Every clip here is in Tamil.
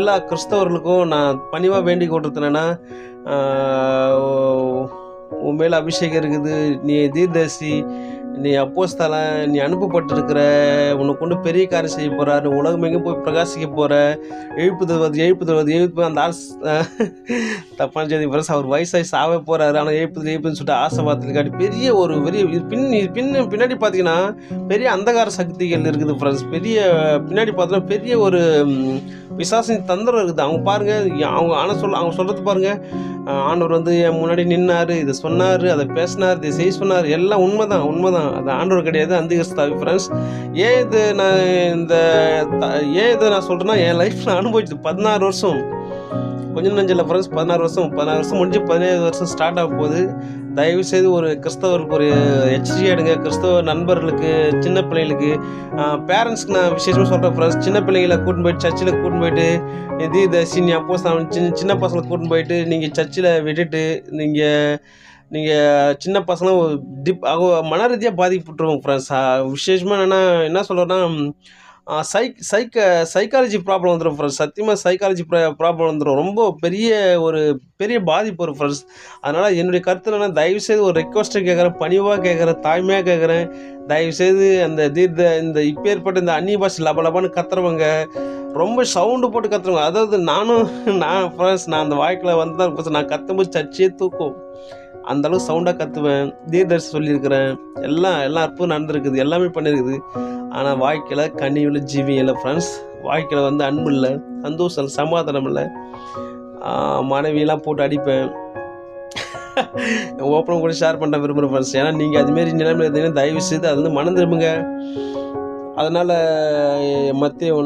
எல்லா கிறிஸ்தவர்களுக்கும் நான் பணிவாக வேண்டிக் கொள்றது என்னன்னா, உன் மேலே அபிஷேகம் இருக்குது, நீ தீர்க்கதரிசி, நீ அப்போஸ்தலன், நீ அனுப்பப்பட்டிருக்கிற, உன்னை கொண்டு பெரிய காரியம் செய்ய போகிறார், நீ உலகமெங்கும் போய் பிரகாசிக்க போகிற, எழுப்புதல் வருது எழுப்புதல் வருது எழுப்பு அந்த தப்பான செய்தி ஃப்ரெண்ட்ஸ். அவர் வயசாகி சாவே போகிறாரு, ஆனால் எழுப்புதுன்னு சொல்லிட்டு ஆசைவாதத்தில் காட்டி பெரிய ஒரு பெரிய பின்னாடி பார்த்தீங்கன்னா பெரிய அந்தகார சக்திகள் இருக்குது ஃப்ரெண்ட்ஸ். பெரிய பின்னாடி பார்த்தோன்னா பெரிய ஒரு பிசாசின் தந்திரம் இருக்குது. அவங்க பாருங்கள், அவங்க சொல்கிறது பாருங்கள், ஆண்டவர் வந்து என் முன்னாடி நின்னார், இதை சொன்னார், அதை பேசினார், இதை செய்ய சொன்னார், எல்லாம் உண்மைதான். அது ஆண்டவர் கிடையாது, அந்திகிறிஸ்து ஃப்ரெண்ட்ஸ். ஏன் இதை நான் சொல்கிறேன்னா, என் லைஃப்பில் அனுபவிச்சது 16 வருஷம், கொஞ்சம் நெஞ்சில் ஃப்ரெண்ட்ஸ். 16 வருஷம் முடிஞ்சு 17 வருஷம் ஸ்டார்ட் ஆக போகுது. தயவுசெய்து ஒரு கிறிஸ்தவருக்கு ஒரு எச்சரிக்கை எடுங்க. கிறிஸ்தவ நண்பர்களுக்கு, சின்ன பிள்ளைகளுக்கு, பேரண்ட்ஸ்க்கு நான் விசேஷமாக சொல்கிறேன் ஃப்ரெண்ட்ஸ். சின்ன பிள்ளைங்களை கூட்டின்னு போயிட்டு சர்ச்சில் கூட்டின்னு போயிட்டு தீர்க்கதரிசி அப்போஸ்தலன் சின்ன பசங்களை கூட்டின்னு போயிட்டு நீங்கள் சர்ச்சில் விட்டுட்டு நீங்கள் சின்ன பசங்களும் மன ரீதியாக பாதிக்கப்பட்டுருவோம் ஃப்ரெண்ட்ஸ். விசேஷமாக என்ன சொல்கிறேன்னா, சைக்காலஜி ப்ராப்ளம் வந்துடும் ஃப்ரெண்ட்ஸ். சத்தியமாக சைக்காலஜி ப்ராப்ளம் வந்துடும். ரொம்ப பெரிய பாதிப்பு வரும் ஃப்ரெண்ட்ஸ். அதனால் என்னுடைய கருத்து என்னென்னா, தயவுசெய்து ஒரு ரெக்வஸ்ட்டை கேட்குறேன், பணிவாக கேட்குறேன், தாய்மையாக கேட்குறேன். தயவுசெய்து இந்த இப்போ ஏற்பட்ட இந்த அந்நிய பாஷை லபலபான்னு கத்துறவங்க, ரொம்ப சவுண்டு போட்டு கத்துறவங்க, அதாவது நான் ஃப்ரெண்ட்ஸ், நான் அந்த வாழ்க்கையில் வந்து நான் கத்தும்போது சர்ச்சையே தூக்கும், அந்தளவுக்கு சவுண்டாக கத்துவேன். தீர்க்கதரிசி சொல்லியிருக்கிறேன், எல்லாம் அற்புதம் நடந்திருக்குது, எல்லாமே பண்ணியிருக்குது. ஆனால் வாழ்க்கையில் கனியுள்ள ஜீவியம் இல்லை ஃப்ரெண்ட்ஸ். வாழ்க்கையில் வந்து அன்பு இல்லை, சந்தோஷம், சமாதானம் இல்லை. மனைவியெல்லாம் போட்டு அடிப்பேன். ஓப்பனும் கூட ஷேர் பண்ண விரும்புகிறேன் ஃப்ரெண்ட்ஸ். ஏன்னா நீங்கள் அதுமாரி நிலைமையில் இருந்தீங்கன்னா தயவு செய்து அது வந்து மனம் திரும்புங்க. அதனால்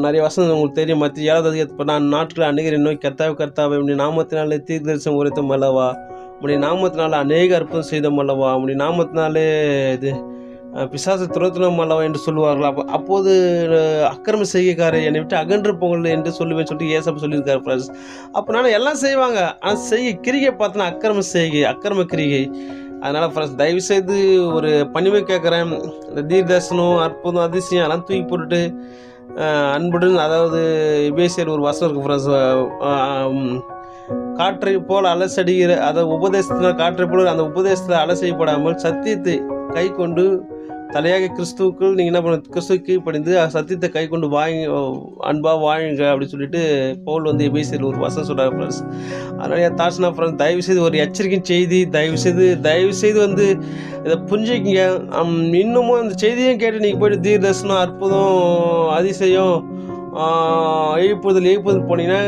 நிறைய வசனம் உங்களுக்கு தெரியும். மத்திய 7வது அதிகாரத்தில், நான் நாட்டில் அநேகரை நோய் கர்த்தாவே உடைய நாமத்தினாலே தீர்க்கதரிசனம் உரைத்தோம் அல்லவா, உடைய நாமத்தினால அநேக அற்புதம் செய்தோம் அல்லவா, உடைய நாமத்தினாலே இது பிசாசை துரத்தினோம் அல்லவா என்று சொல்லுவார்கள். அப்போது அக்கிரம செய்கைக்காரர் என்னை விட்டு அகன்று போங்கள் என்று சொல்லுவேன் சொல்லிட்டு ஏசப்பா சொல்லியிருக்காரு ஃப்ரெண்ட்ஸ். அப்போ நான் எல்லாம் செய்வாங்க, ஆனால் கிரிகை பார்த்தோன்னா அக்கிரம கிரிகை. அதனால் ஃப்ரெண்ட்ஸ், தயவுசெய்து ஒரு பணிவை கேட்குறேன். இந்த தீர்க்கதரிசனம், அற்புதம், அதிசயம் எல்லாம் தூக்கி போட்டுட்டு அன்புடன், அதாவது எபேசியர் ஒரு வசனம் இருக்குது ஃப்ரெண்ட்ஸ், காற்றை போல் அலசடிகிற, அதாவது உபதேசத்தில் காற்றை போல் அந்த உபதேசத்தில் அலசைப்படாமல் சத்தியத்தை கை கொண்டு தலையாக கிறிஸ்துவுக்குள் நீங்கள் என்ன பண்ண, கிறிஸ்துவுக்கு கீழ்ப்படிந்து சத்தியத்தை கை கொண்டு அன்பாக வாழுங்க அப்படின்னு சொல்லிட்டு பவுல் வந்து எபேசியர் ஒரு வசனம் சொல்கிறார் ஃப்ரெண்ட்ஸ். அதனால் என் தாட்ஸ்னா ஃப்ரெண்ட்ஸ், தயவுசெய்து ஒரு எச்சரிக்கை செய்தி, தயவுசெய்து வந்து இதை புரிஞ்சுக்கிங்க. இன்னமும் அந்த செய்தியும் கேட்டு நீங்கள் போய்ட்டு தீர்க்கதரிசனம், அற்புதம், அதிசயம், எழுப்புதல் போனீங்கன்னா